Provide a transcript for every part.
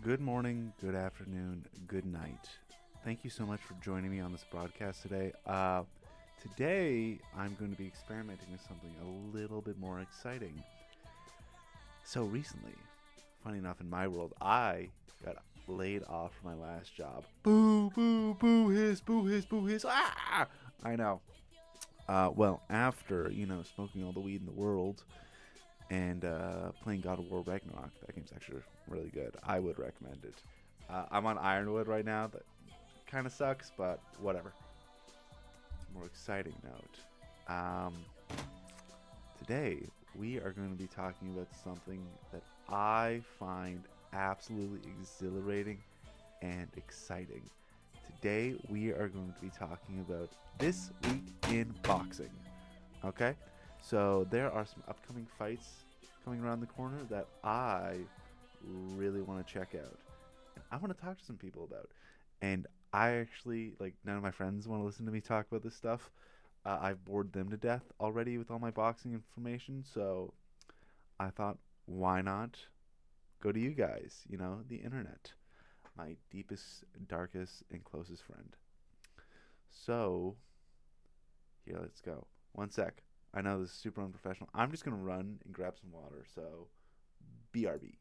Good morning, good afternoon, good night. Thank you so much for joining me on this broadcast today. Today, I'm going to be experimenting with something a little bit more exciting. So, recently, funny enough, in my world, I got laid off from my last job. Boo, boo, boo, hiss, boo, hiss, boo, hiss. Ah! I know. Well, after, smoking all the weed in the world and playing God of War Ragnarok, that game's actually really good. I would recommend it. I'm on Ironwood right now. That kind of sucks, but whatever. More exciting note. Today we are going to be talking about something that I find absolutely exhilarating and exciting. Today we are going to be talking about this week in boxing. Okay? So there are some upcoming fights coming around the corner that I really want to check out. And I want to talk to some people about. And I actually, like, none of my friends want to listen to me talk about this stuff. I've bored them to death already with all my boxing information. So I thought, why not go to you guys, the internet, my deepest, darkest, and closest friend. So, here, let's go. One sec. I know this is super unprofessional. I'm just going to run and grab some water. So, BRB.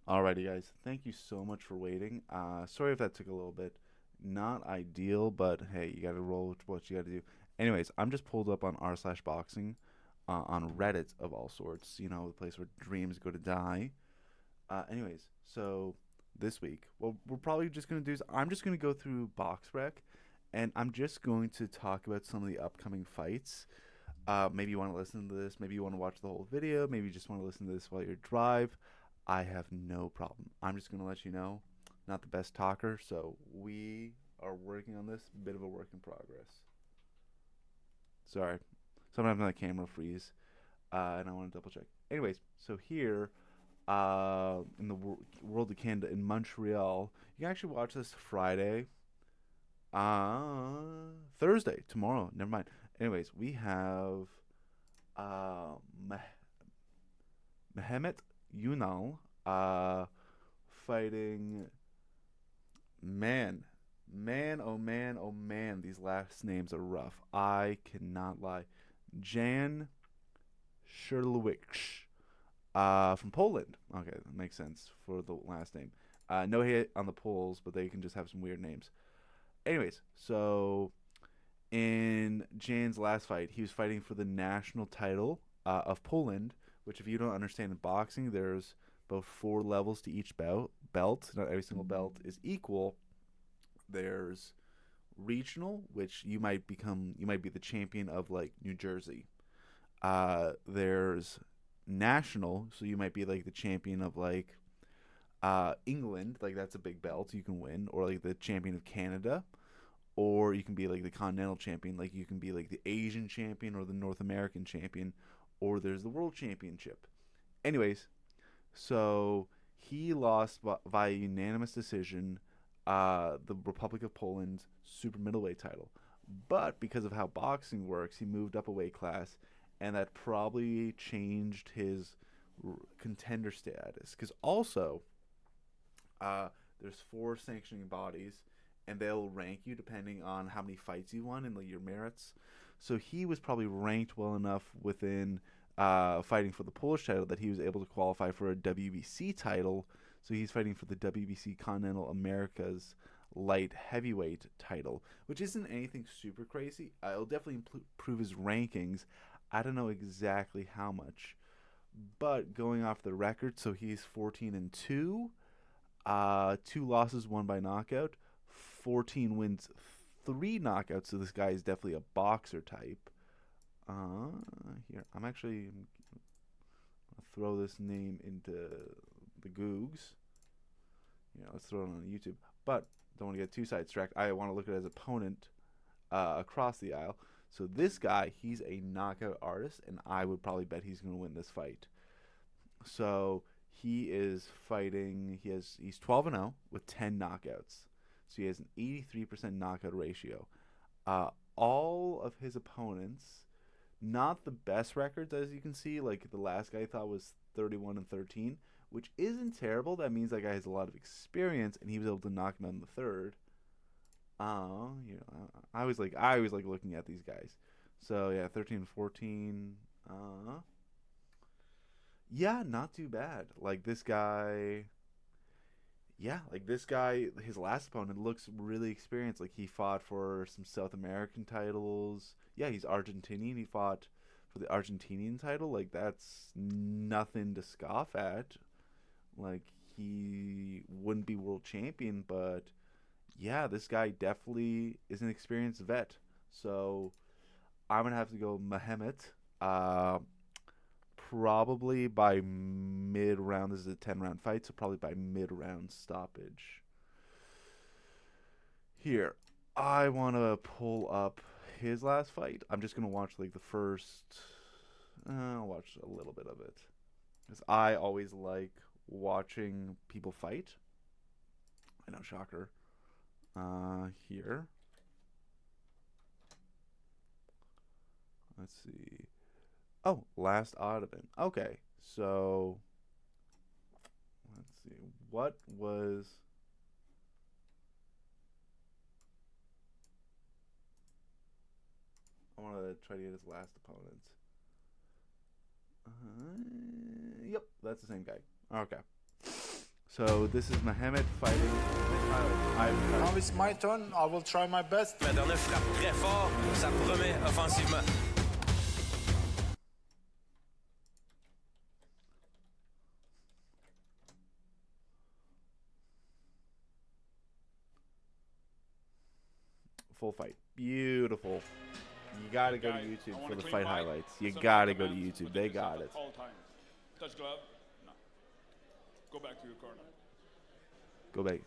Alrighty, guys. Thank you so much for waiting. Sorry if that took a little bit. Not ideal, but hey, you gotta roll with what you gotta do. Anyways, I'm just pulled up on r/boxing on Reddit of all sorts. The place where dreams go to die. Anyways, so this week, what we're probably just gonna do is I'm just gonna go through box rec, and I'm just going to talk about some of the upcoming fights. Maybe you want to listen to this. Maybe you want to watch the whole video. Maybe you just want to listen to this while you drive. I have no problem. I'm just going to let you know, not the best talker, so we are working on this. Bit of a work in progress. Sorry. Sometimes my camera freeze, and I want to double check. Anyways, so here in the world of Canada, in Montreal, you can actually watch this Friday. Thursday, tomorrow. Never mind. Anyways, we have uh, Mehmet Yunal fighting man, oh man, these last names are rough. I cannot lie. Jan Sherlowicz from Poland. Okay, that makes sense for the last name. No hit on the Poles, but they can just have some weird names. Anyways, so in Jan's last fight, he was fighting for the national title of Poland, which, if you don't understand in boxing, there's about four levels to each belt. Not every single belt is equal. There's regional, which you might be the champion of like New Jersey. There's national, so you might be like the champion of like England, like that's a big belt you can win, or like the champion of Canada, or you can be like the continental champion, like you can be like the Asian champion or the North American champion, or there's the world championship. Anyways, so he lost via unanimous decision the Republic of Poland's super middleweight title. But because of how boxing works, he moved up a weight class, and that probably changed his contender status. Because also, there's four sanctioning bodies, and they'll rank you depending on how many fights you won and like your merits. So he was probably ranked well enough within fighting for the Polish title that he was able to qualify for a WBC title. So he's fighting for the WBC Continental Americas light heavyweight title, which isn't anything super crazy. It'll definitely improve his rankings. I don't know exactly how much, but going off the record, so he's 14-2, 2 losses, 1 by knockout, 14 wins, 3 knockouts. So this guy is definitely a boxer type. Here, I'm actually gonna throw this name into the Googs. Let's throw it on YouTube. But don't want to get too sidetracked. I want to look at his opponent across the aisle. So this guy, he's a knockout artist, and I would probably bet he's going to win this fight. So he is fighting. He's 12-0 with 10 knockouts. So he has an 83% knockout ratio. All of his opponents, not the best records, as you can see. Like the last guy I thought was 31-13. Which isn't terrible. That means that guy has a lot of experience, and he was able to knock him out in the third. I always like looking at these guys. So yeah, 13-14. Yeah, not too bad. Like this guy. Yeah, like this guy. His last opponent looks really experienced. Like he fought for some South American titles. Yeah, he's Argentinian. He fought for the Argentinian title. Like that's nothing to scoff at. Like, he wouldn't be world champion, but yeah, this guy definitely is an experienced vet. So I'm going to have to go Mehmet. Probably by mid-round. This is a 10-round fight, so probably by mid-round stoppage. Here, I want to pull up his last fight. I'm just going to watch, like, the first... I'll watch a little bit of it. Because I always like watching people fight. I know, shocker. Here. Let's see. Oh, last Audubon. Okay, so let's see. What was... I want to try to get his last opponent. Yep, that's the same guy. Okay. So this is Mehmet fighting. Now it's my turn. I will try my best. Madonna frappe très fort, ça promet offensivement. Full fight. Beautiful. You gotta go to YouTube for the fight highlights. You gotta go to YouTube. They got it. Touch glove. No. Go back to your corner. Go back.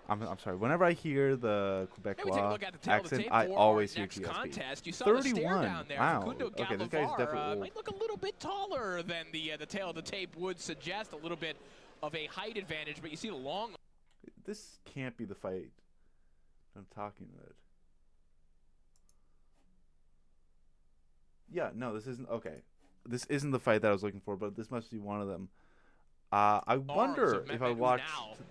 I'm sorry. Whenever I hear the Quebecois accent, I always hear TSP. 31. Wow. Okay, this guy's definitely old. Might look a little bit taller than the tail of the tape would suggest. A little bit of a height advantage, but you see the long. This can't be the fight I'm talking about. Yeah, no, this isn't. Okay. This isn't the fight that I was looking for, but this must be one of them. I wonder if I watched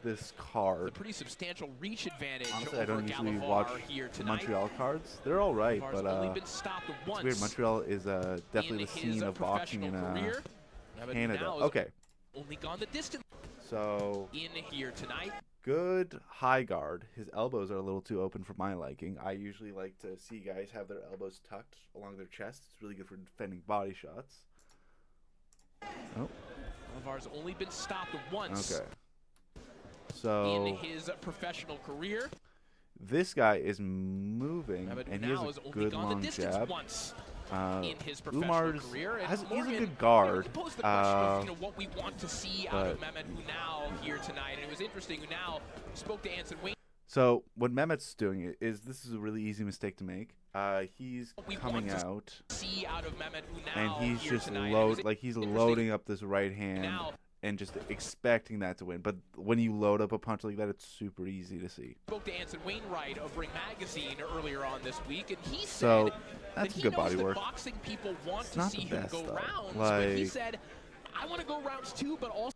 this card. A pretty substantial reach advantage. Honestly, I don't usually watch Montreal cards. They're all right, but it's weird. Montreal is definitely the scene of boxing in Canada. Okay. Only gone the distance. So in here tonight. Good high guard. His elbows are a little too open for my liking. I usually like to see guys have their elbows tucked along their chest. It's really good for defending body shots. Oh. Olivar's only been stopped once. Okay. So in his professional career, this guy is moving, and he has a good long jab. In his Umar's career, he's a good guard. What we want to see out of Mehmet Unal here tonight, and it was interesting. Unal spoke to Anson Wayne. So what Mehmet's doing is this is a really easy mistake to make. He's coming out, and he's just loading up this right hand and just expecting that to win. But when you load up a punch like that, it's super easy to see. Spoke to Anson Wainwright of Ring Magazine earlier on this week, and he so said that's that good body work. Boxing people want it's to not see the him best, go though. rounds, like, but he said, "I want to go rounds too, but also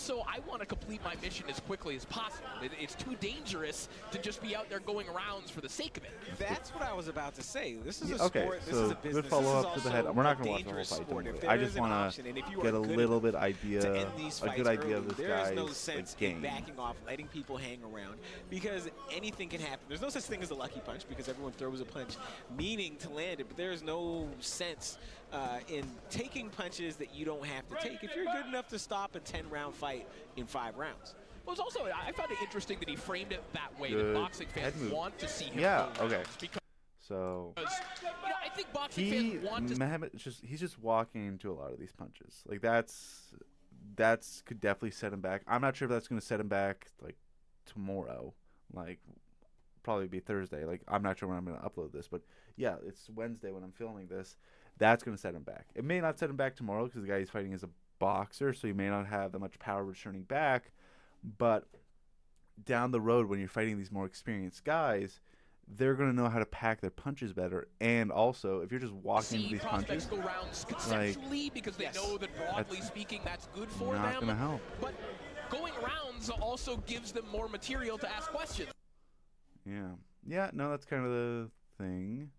also, I want to complete my mission as quickly as possible. It's too dangerous to just be out there going rounds for the sake of it. That's what I was about to say. This is a Okay, sport. This so is a business. good follow-up this to is the head. also We're not a going to watch the whole dangerous fight. sport. Don't If worry. I there just is an want option, and if you get are a good little enough bit idea, to end these a fights good idea early, of this there is no guy's sense game. in backing off, letting people hang around, because anything can happen. There's no such thing as a lucky punch, because everyone throws a punch meaning to land it, but there is no sense in taking punches that you don't have to take if you're good enough to stop a 10-round fight in 5 rounds. Well, it's also, I found it interesting that he framed it that way, Good that boxing fans head move. want to see him Yeah, go okay. rounds, because So I think boxing fans want to he's just walking into a lot of these punches. Like that's could definitely set him back. I'm not sure if that's going to set him back like tomorrow. Like probably be Thursday. Like I'm not sure when I'm going to upload this, but yeah, it's Wednesday when I'm filming this. That's going to set him back. It may not set him back tomorrow because the guy he's fighting is a boxer, so he may not have that much power returning back. But down the road, when you're fighting these more experienced guys, they're going to know how to pack their punches better. And also, if you're just walking into these punches, go rounds conceptually because they know that broadly speaking that's good for them. not going to help. But going rounds also gives them more material to ask questions. Yeah. Yeah, no, that's kind of the thing.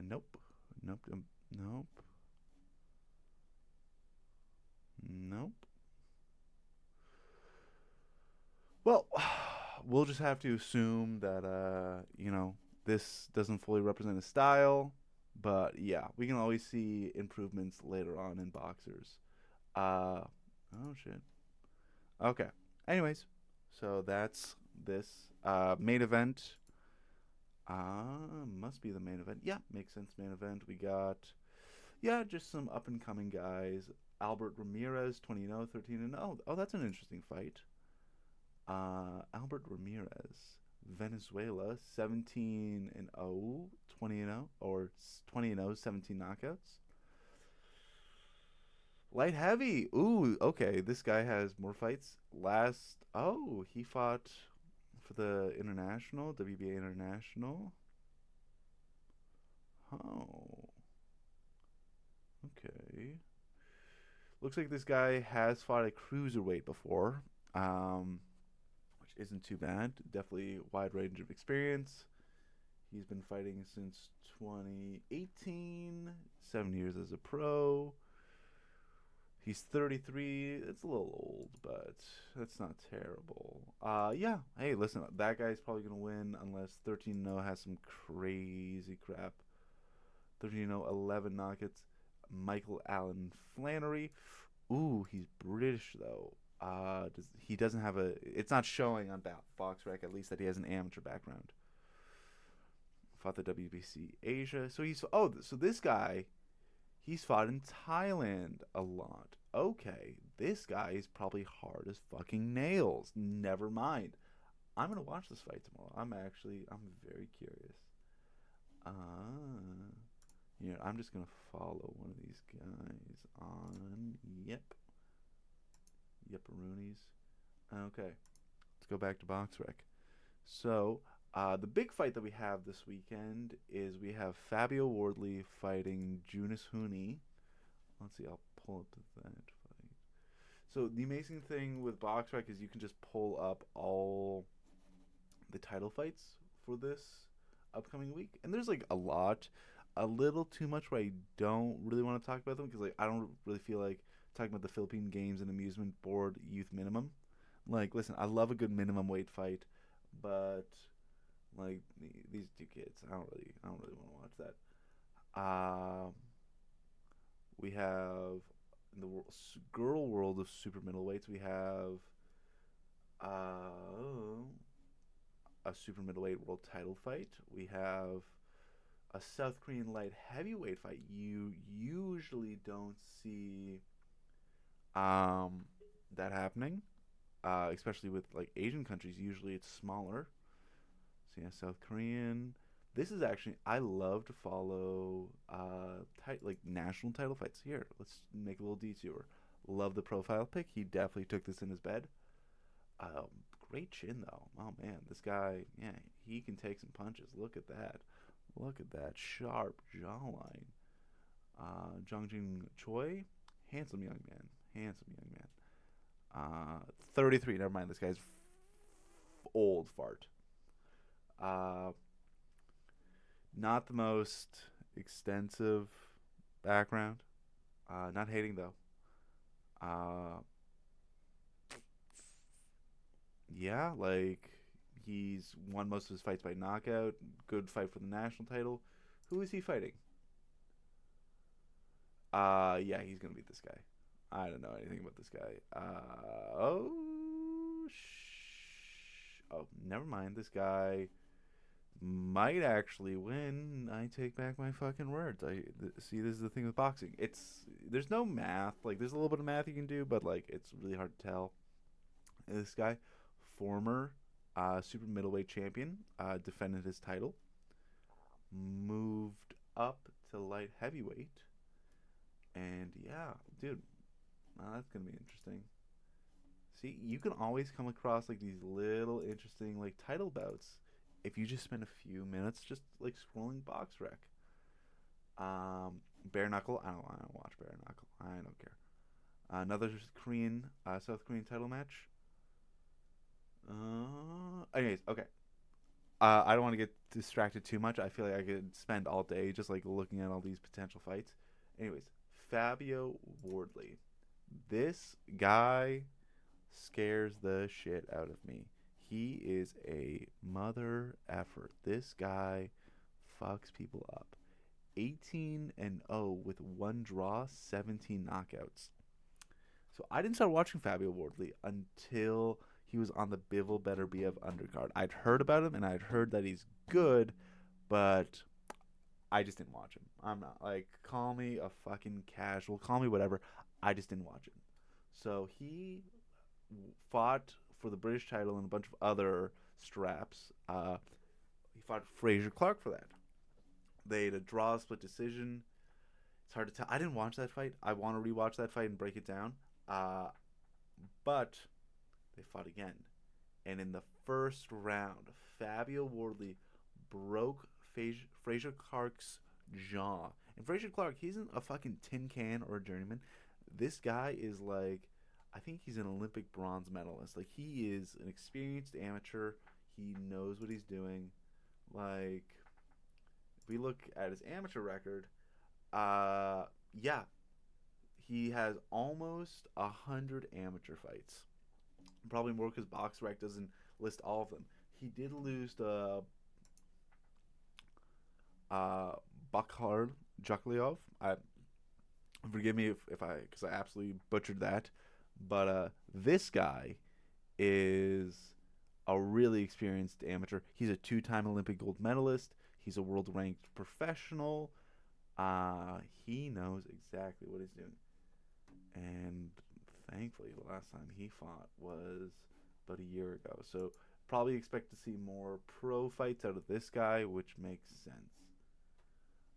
Nope. Nope. Nope. Nope. Well, we'll just have to assume that, this doesn't fully represent his style. But, yeah, we can always see improvements later on in boxers. Oh, shit. Okay. Anyways, so that's this. Main event. Must be the main event. Yeah, makes sense. Main event. We got, just some up and coming guys. Albert Ramirez, 20-0, 13-0. Oh, that's an interesting fight. Albert Ramirez, Venezuela, 17-0, 20-0, or 20-0, 17 knockouts. Light heavy. Ooh, okay. This guy has more fights. He fought for the international, WBA international. Oh. Okay. Looks like this guy has fought a cruiserweight before, which isn't too bad. Definitely wide range of experience. He's been fighting since 2018, 7 years as a pro. He's 33. It's a little old, but that's not terrible. Hey, listen, that guy's probably going to win unless 13-0 has some crazy crap. 13-0, 11 knockouts. Michael Allen Flannery. Ooh, he's British, though. He doesn't have it's not showing on BoxRec, at least, that he has an amateur background. Fought the WBC Asia. So this guy, he's fought in Thailand a lot. Okay, this guy is probably hard as fucking nails. Never mind. I'm going to watch this fight tomorrow. I'm very curious. I'm just going to follow one of these guys on, Yepperoonies. Okay, let's go back to BoxRec. So, the big fight that we have this weekend is we have Fabio Wardley fighting Jonas Huni. Let's see, I'll pull up that fight. So the amazing thing with BoxRec is you can just pull up all the title fights for this upcoming week. And there's like a little too much where I don't really want to talk about them because I don't really feel like talking about the Philippine Games and Amusement Board Youth Minimum. Listen, I love a good minimum weight fight, but these two kids, I don't really want to watch that. We have in the girl world of super middleweights, we have a super middleweight world title fight. We have a South Korean light heavyweight fight. You usually don't see that happening, especially with Asian countries. Usually it's smaller. So yeah, South Korean. This is actually, I love to follow national title fights. Here, let's make a little detour. Love the profile pic. He definitely took this in his bed. Great chin though. Oh man, this guy, he can take some punches. Look at that. Look at that sharp jawline. Jongjin Choi, handsome young man. Uh, 33. Never mind. This guy's old fart. Not the most extensive background. Not hating though. Uh, yeah, like he's won most of his fights by knockout. Good fight for the national title. Who is he fighting? Yeah, he's gonna beat this guy. I don't know anything about this guy. Oh, never mind. This guy might actually win. I take back my fucking words. See. This is the thing with boxing. There's no math. Like there's a little bit of math you can do, but like it's really hard to tell. And this guy, former super middleweight champion, defended his title, moved up to light heavyweight, and yeah, dude, that's gonna be interesting. See, you can always come across like these little interesting like title bouts if you just spend a few minutes just like scrolling box rec. Bare knuckle. I don't watch bare knuckle. I don't care. Another South Korean title match. Anyways, okay. I don't want to get distracted too much. I feel like I could spend all day just like looking at all these potential fights. Anyways, Fabio Wardley. This guy scares the shit out of me. He is a mother effer. This guy fucks people up. 18-0 with 1 draw, 17 knockouts. So I didn't start watching Fabio Wardley until he was on the Bivol Better BF undercard. I'd heard about him and I'd heard that he's good, but I just didn't watch him. I'm not like, call me a fucking casual, call me whatever. I just didn't watch him. So he fought for the British title and a bunch of other straps. He fought Fraser Clark for that. They had a draw, split decision. It's hard to tell. I didn't watch that fight. I want to rewatch that fight and break it down. But they fought again. And in the first round, Fabio Wardley broke Fraser Clark's jaw. And Fraser Clark, he isn't a fucking tin can or a journeyman. This guy is like, I think he's an Olympic bronze medalist. Like, he is an experienced amateur. He knows what he's doing. Like, if we look at his amateur record, yeah, he has almost 100 amateur fights. Probably more because BoxRec doesn't list all of them. He did lose to Bakhar Jakliov. Forgive me because I absolutely butchered that. But this guy is a really experienced amateur. He's a 2-time Olympic gold medalist. He's a world-ranked professional. He knows exactly what he's doing. And thankfully, the last time he fought was about a year ago. So probably expect to see more pro fights out of this guy, which makes sense.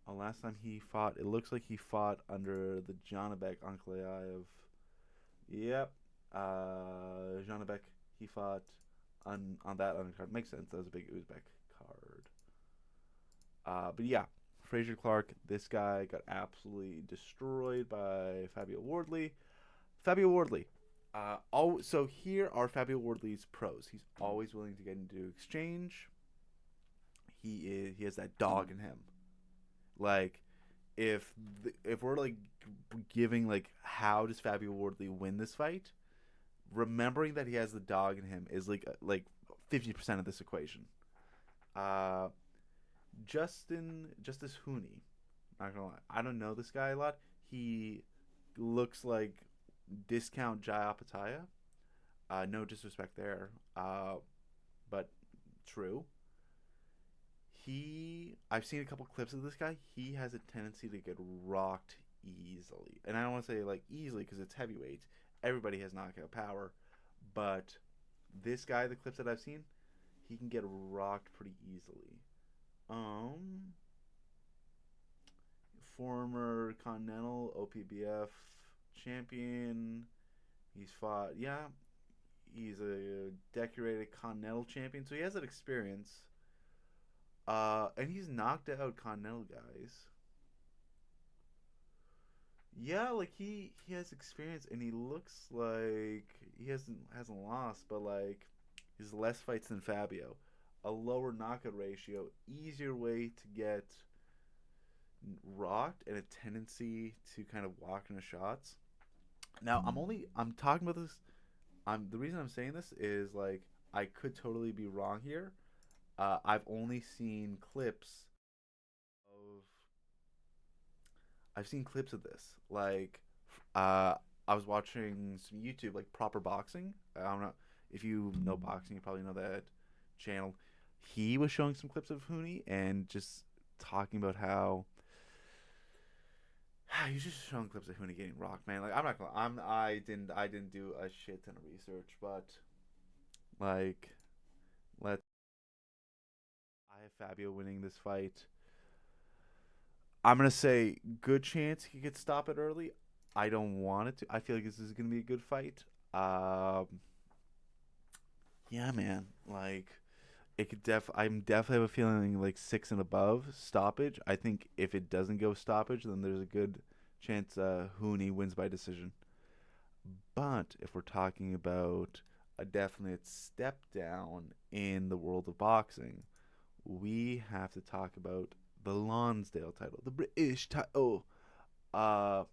Last time he fought, it looks like he fought under the Janabek Ankalaev. Yep. Janabek, he fought on that undercard. Makes sense. That was a big Uzbek card. But yeah, Fraser Clark, this guy got absolutely destroyed by Fabio Wardley. Fabio Wardley. So here are Fabio Wardley's pros. He's always willing to get into exchange. He has that dog in him. Like, if we're like giving like how does Fabio Wardley win this fight, remembering that he has the dog in him is like 50% of this equation. Justice Hooney, not gonna lie, I don't know this guy a lot. He looks like discount Jai Apataya. No disrespect there, but true. I've seen a couple clips of this guy. He has a tendency to get rocked easily. And I don't want to say like easily because it's heavyweight. Everybody has knockout power. But this guy, the clips that I've seen, he can get rocked pretty easily. Former Continental OPBF champion. He's a decorated Continental champion. So he has that experience. And he's knocked out Continental guys. Yeah, like he has experience and he looks like he hasn't lost, but like he's less fights than Fabio, a lower knockout ratio, easier way to get rocked, and a tendency to kind of walk into shots. Now I'm talking about this. I'm the reason I'm saying this is like I could totally be wrong here. I've only seen clips of I've seen clips of this. Like, I was watching some YouTube, like proper boxing. I don't know if you know boxing, you probably know that channel. He was showing some clips of Hooney and just talking about how he's just showing clips of Hooney getting rocked, man. Like, I'm not gonna, I didn't do a shit ton of research, but like, let's. I have Fabio winning this fight. I'm gonna say good chance he could stop it early. I don't want it to. I feel like this is gonna be a good fight. Um, yeah, man. Like it could I'm definitely have a feeling like 6 and above stoppage. I think if it doesn't go stoppage, then there's a good chance Hooney wins by decision. But if we're talking about a definite step down in the world of boxing, we have to talk about the Lonsdale title, the British title. Uh,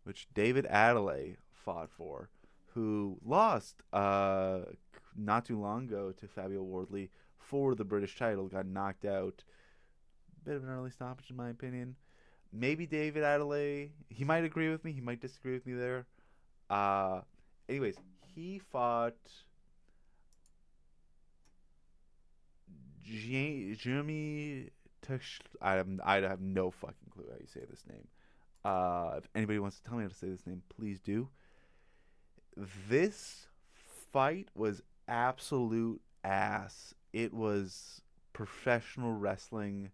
which David Adelaide fought for, who lost not too long ago to Fabio Wardley for the British title, got knocked out. Bit of an early stoppage, in my opinion. Maybe David Adelaide, he might agree with me, he might disagree with me there. Uh, anyways, he fought Jeremy. I have no fucking clue how you say this name. If anybody wants to tell me how to say this name, please do. This fight was absolute ass. It was professional wrestling,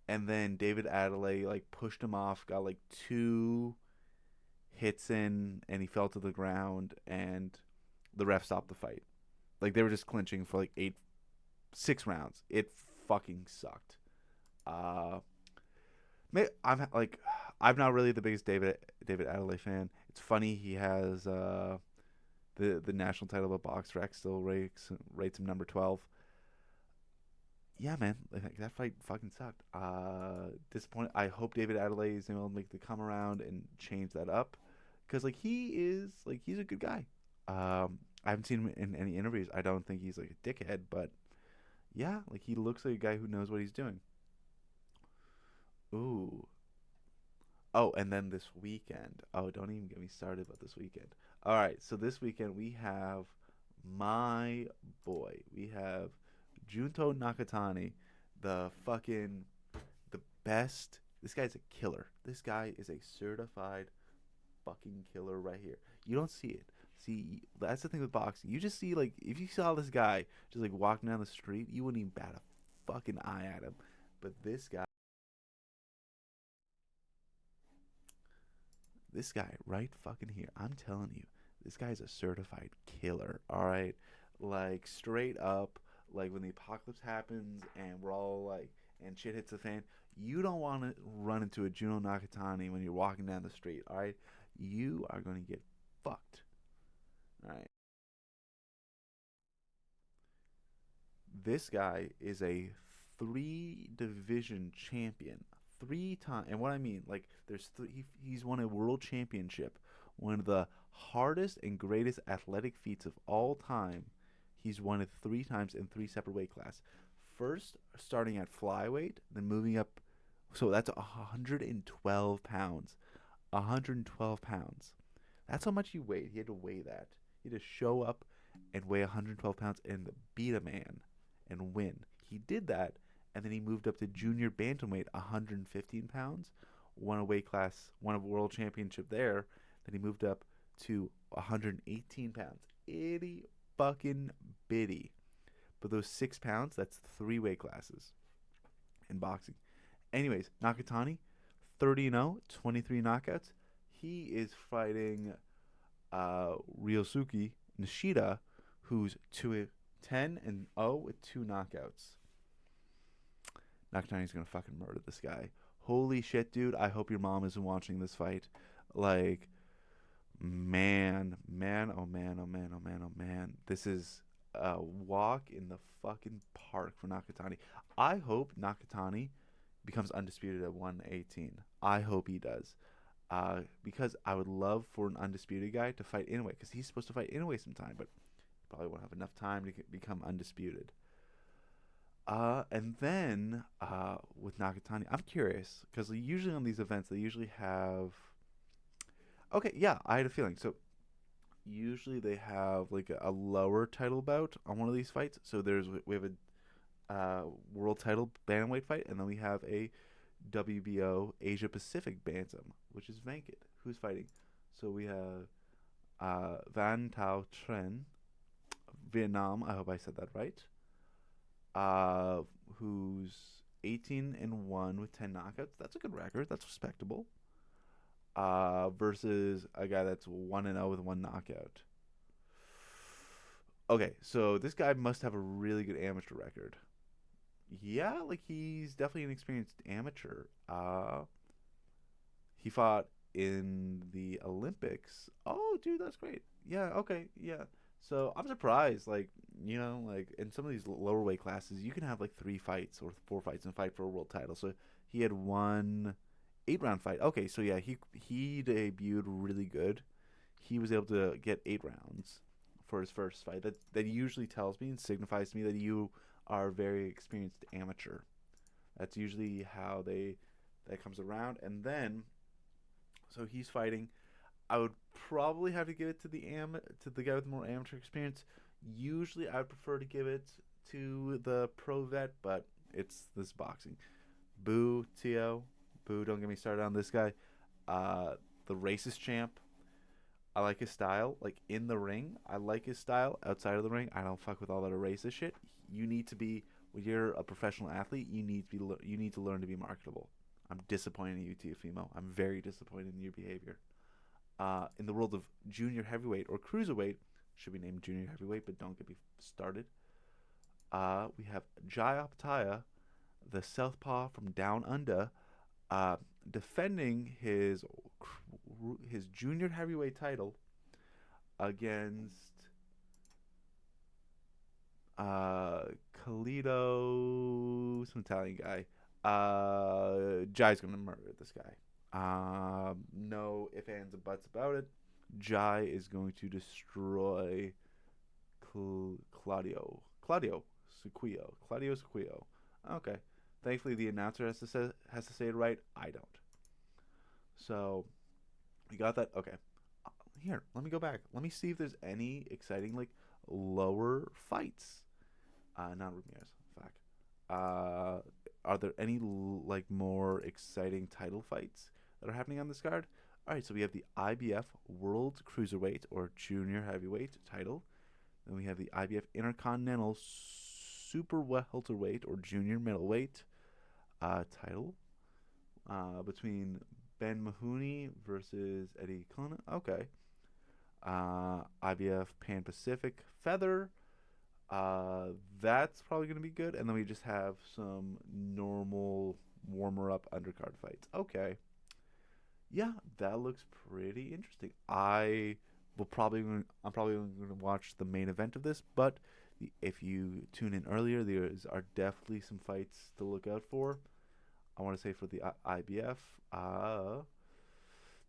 and then David Adelaide like pushed him off, got like 2 hits in, and he fell to the ground, and the ref stopped the fight. Like they were just clinching for like 6 rounds. It fucking sucked. Uh, I'm not really the biggest David Adelaide fan. It's funny he has the national title of BoxRec still rates him number 12. Yeah, man, like that fight fucking sucked. Disappointed. I hope David Adelaide is able to make the come around and change that up, because he's a good guy. I haven't seen him in any interviews. I don't think he's like a dickhead, but yeah, like he looks like a guy who knows what he's doing. Ooh. Oh, and then this weekend. Oh, don't even get me started about this weekend. All right, so this weekend we have my boy. We have Junto Nakatani, the best. This guy's a killer. This guy is a certified fucking killer right here. You don't see it. See, that's the thing with boxing. You just see like if you saw this guy just like walking down the street, you wouldn't even bat a fucking eye at him. But this guy right fucking here, I'm telling you, this guy's a certified killer. All right, like straight up, like when the apocalypse happens and we're all like, and shit hits the fan, you don't want to run into a Juno Nakatani when you're walking down the street. All right, you are going to get fucked. All right, this guy is a 3 division champion, 3 times. And what I mean, like, he's won a world championship, one of the hardest and greatest athletic feats of all time. He's won it 3 times in 3 separate weight classes. First, starting at flyweight, then moving up. So that's 112 pounds. 112 pounds. That's how much he weighed. He had to weigh that. He had to show up and weigh 112 pounds and beat a man and win. He did that, and then he moved up to junior bantamweight, 115 pounds, won a weight class, won a world championship there. Then he moved up to 118 pounds. Itty fucking bitty. But those 6 pounds, that's 3 weight classes in boxing. Anyways, Nakatani, 30-0, 23 knockouts. He is fighting Ryosuke Nishida, who's 10-0 with 2 knockouts. Nakatani's gonna fucking murder this guy. Holy shit, dude! I hope your mom isn't watching this fight. Like, man, oh man, oh man, oh man, oh man. This is a walk in the fucking park for Nakatani. I hope Nakatani becomes undisputed at 118. I hope he does. Because I would love for an undisputed guy to fight Inoue, because he's supposed to fight Inoue sometime, but probably won't have enough time to become undisputed. And then with Nakatani, I'm curious because usually on these events they usually have. Okay, yeah, I had a feeling. So usually they have like a lower title bout on one of these fights. So we have a world title bantamweight fight, and then we have a WBO Asia Pacific bantam, which is Venkat, who's fighting. So we have Van Tao Tren, Vietnam. I hope I said that right. Who's 18-1 with 10 knockouts. That's a good record. That's respectable. Versus a guy that's 1-0 with 1 knockout. Okay, so this guy must have a really good amateur record. Yeah, like he's definitely an experienced amateur. He fought in the Olympics. Oh, dude, that's great. Yeah, okay, yeah. So I'm surprised, like, like in some of these lower weight classes, you can have like 3 fights or 4 fights and fight for a world title. So he had one 8-round fight. Okay, so yeah, he debuted really good. He was able to get 8 rounds for his first fight. That usually tells me and signifies to me that you are a very experienced amateur. That's usually how that comes around. And then, so he's fighting. I would probably have to give it to the guy with more amateur experience. Usually, I would prefer to give it to the pro vet, but it's this boxing. Boo, Tio. Boo, don't get me started on this guy. The racist champ. I like his style. Like, in the ring, I like his style. Outside of the ring, I don't fuck with all that racist shit. You need to be, when you're a professional athlete, you need to learn to be marketable. I'm disappointed in you, Teofimo. I'm very disappointed in your behavior. In the world of junior heavyweight or cruiserweight, should be named junior heavyweight, but don't get me started. We have Jai Optaya, the southpaw from down under, defending his junior heavyweight title against Khalito, some Italian guy. Jai's gonna murder this guy. No ifs, ands, and buts about it. Jai is going to destroy Claudio Sequillo. Okay. Thankfully, the announcer has to say it right. I don't. So, you got that? Okay. Here, let me go back. Let me see if there's any exciting, like, lower fights. Not Ramirez. Fuck. Are there any, like, more exciting title fights that are happening on this card? All right, so we have the IBF World Cruiserweight or Junior Heavyweight title. Then we have the IBF Intercontinental Super Welterweight or Junior Middleweight title between Ben Mahoney versus Eddie Kona. Okay. IBF Pan Pacific Feather. That's probably going to be good. And then we just have some normal warmer-up undercard fights. Okay. Yeah, that looks pretty interesting. I'm probably going to watch the main event of this, but if you tune in earlier, there are definitely some fights to look out for. I want to say for the IBF,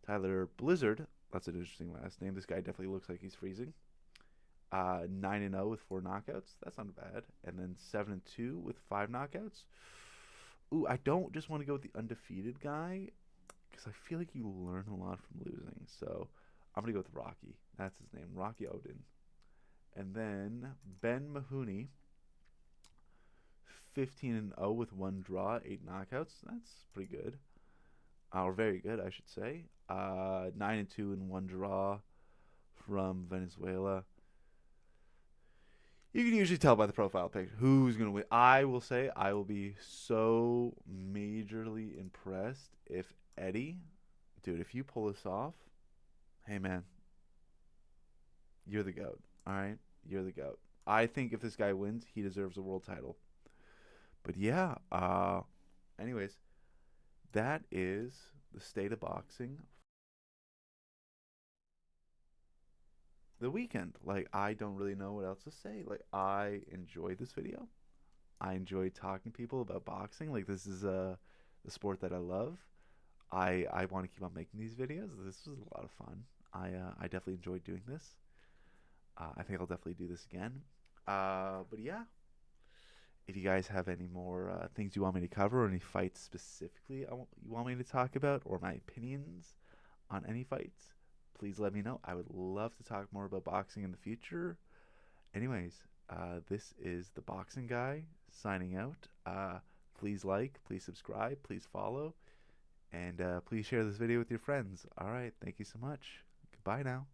Tyler Blizzard. That's an interesting last name. This guy definitely looks like he's freezing. 9-0 with 4 knockouts. That's not bad. And then 7-2 with 5 knockouts. Ooh, I don't just want to go with the undefeated guy because I feel like you learn a lot from losing. So I'm going to go with Rocky. That's his name, Rocky Odin. And then Ben Mahoney, 15-0 with 1 draw, 8 knockouts. That's pretty good. Or very good, I should say. 9-2 and 1 draw from Venezuela. You can usually tell by the profile picture who's going to win. I will say I will be so majorly impressed if Eddie, dude, if you pull this off, hey, man, you're the GOAT, all right? You're the GOAT. I think if this guy wins, he deserves a world title. But yeah, anyways, that is the state of boxing the weekend. Like, I don't really know what else to say. Like, I enjoyed this video. I enjoy talking to people about boxing. Like, this is the sport that I love. I want to keep on making these videos. This was a lot of fun. I definitely enjoyed doing this. I think I'll definitely do this again. But yeah, if you guys have any more things you want me to cover, or any fights specifically you want me to talk about, or my opinions on any fights, please let me know. I would love to talk more about boxing in the future. Anyways, this is the Boxing Guy signing out. Please like, please subscribe, please follow, and please share this video with your friends. All right, thank you so much. Goodbye now.